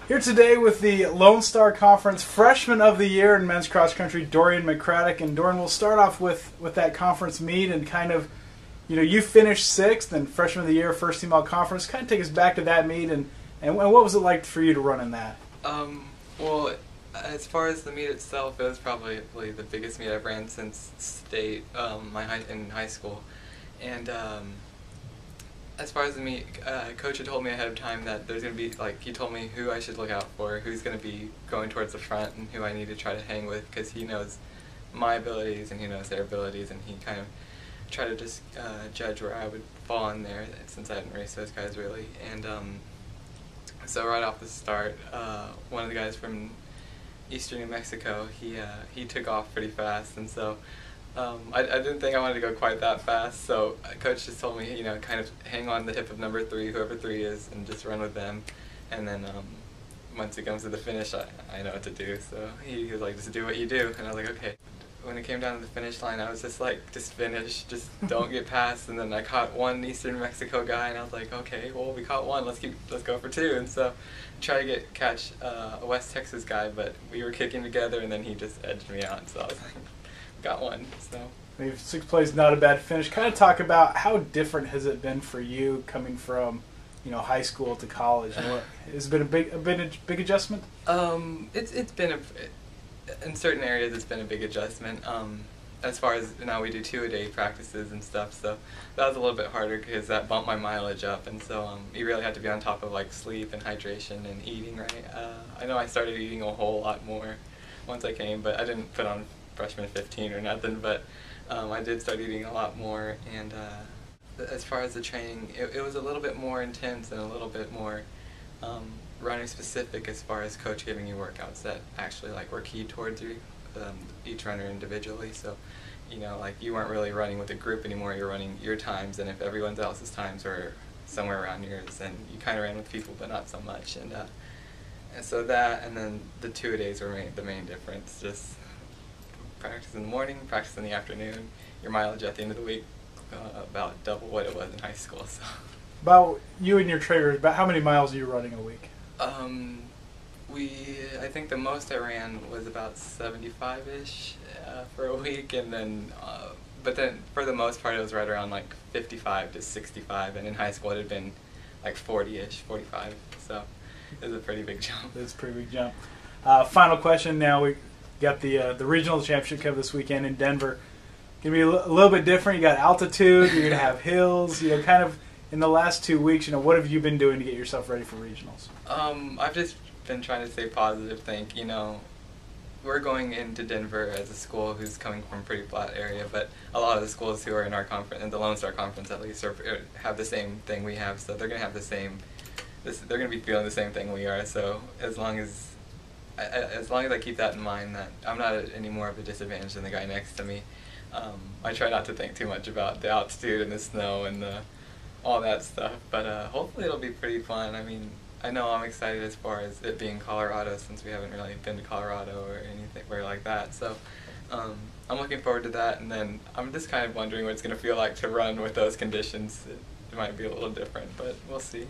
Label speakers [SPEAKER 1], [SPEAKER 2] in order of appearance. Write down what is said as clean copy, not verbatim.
[SPEAKER 1] Here today with the Lone Star Conference Freshman of the Year in men's cross country, Dorian McCradic. And Dorian, we'll start off with that conference meet and kind of, you finished sixth and Freshman of the Year, first team all conference. Kind of take us back to that meet and what was it like for you to run in that?
[SPEAKER 2] Well, as far as the meet itself, it was probably the biggest meet I've ran since state, in high school. And as far as the meet, Coach had told me ahead of time that there's going to be, he told me who I should look out for, who's going to be going towards the front, and who I need to try to hang with, because he knows my abilities and he knows their abilities, and he kind of tried to just judge where I would fall in there, since I hadn't raced those guys really. And so right off the start, one of the guys from eastern New Mexico, he took off pretty fast, and so I didn't think I wanted to go quite that fast, so Coach just told me, kind of hang on the hip of number 3, whoever 3 is, and just run with them. And then once it comes to the finish, I know what to do. So he was like, just do what you do. And I was like, okay. When it came down to the finish line, I was just like, just finish, just don't get past. And then I caught one eastern New Mexico guy, and I was like, okay, well, we caught one, let's go for 2. And so I tried to catch a West Texas guy, but we were kicking together, and then he just edged me out. So I was like, got one. So
[SPEAKER 1] maybe 6th place, not a bad finish. Kind of talk about how different has it been for you coming from, high school to college. Has it been a big adjustment?
[SPEAKER 2] It's been in certain areas it's been a big adjustment. As far as now, we do 2-a-day practices and stuff, so that was a little bit harder because that bumped my mileage up, and so you really had to be on top of sleep and hydration and eating right. I know I started eating a whole lot more once I came, but I didn't put on freshman 15 or nothing, but I did start eating a lot more. And as far as the training, it was a little bit more intense and a little bit more running specific, as far as Coach giving you workouts that actually were keyed towards you, each runner individually. So you weren't really running with a group anymore, you're running your times, and if everyone else's times were somewhere around yours, then you kind of ran with people but not so much. And so that, and then the 2-a-days were the main difference. Just practice in the morning, practice in the afternoon. Your mileage at the end of the week about double what it was in high school. So
[SPEAKER 1] about you and your trainers, about how many miles are you running a week?
[SPEAKER 2] I think the most I ran was about 75-ish for a week, and then but then for the most part it was right around 55 to 65, and in high school it had been 40-ish, 45. So it was a pretty big jump.
[SPEAKER 1] It's a pretty big jump. Final question now. We got the regional championship cup this weekend in Denver. Gonna be a little bit different. You got altitude. You're gonna have hills. Kind of in the last 2 weeks. What have you been doing to get yourself ready for regionals?
[SPEAKER 2] I've just been trying to stay positive. We're going into Denver as a school who's coming from a pretty flat area, but a lot of the schools who are in our conference, in the Lone Star Conference at least, have the same thing we have. So they're gonna have the same. They're gonna be feeling the same thing we are. So as long as I keep that in mind, that I'm not at any more of a disadvantage than the guy next to me, I try not to think too much about the altitude and the snow and all that stuff. But hopefully it'll be pretty fun. I know I'm excited as far as it being Colorado, since we haven't really been to Colorado or anywhere like that. So I'm looking forward to that, and then I'm just kind of wondering what it's going to feel like to run with those conditions. It might be a little different, but we'll see.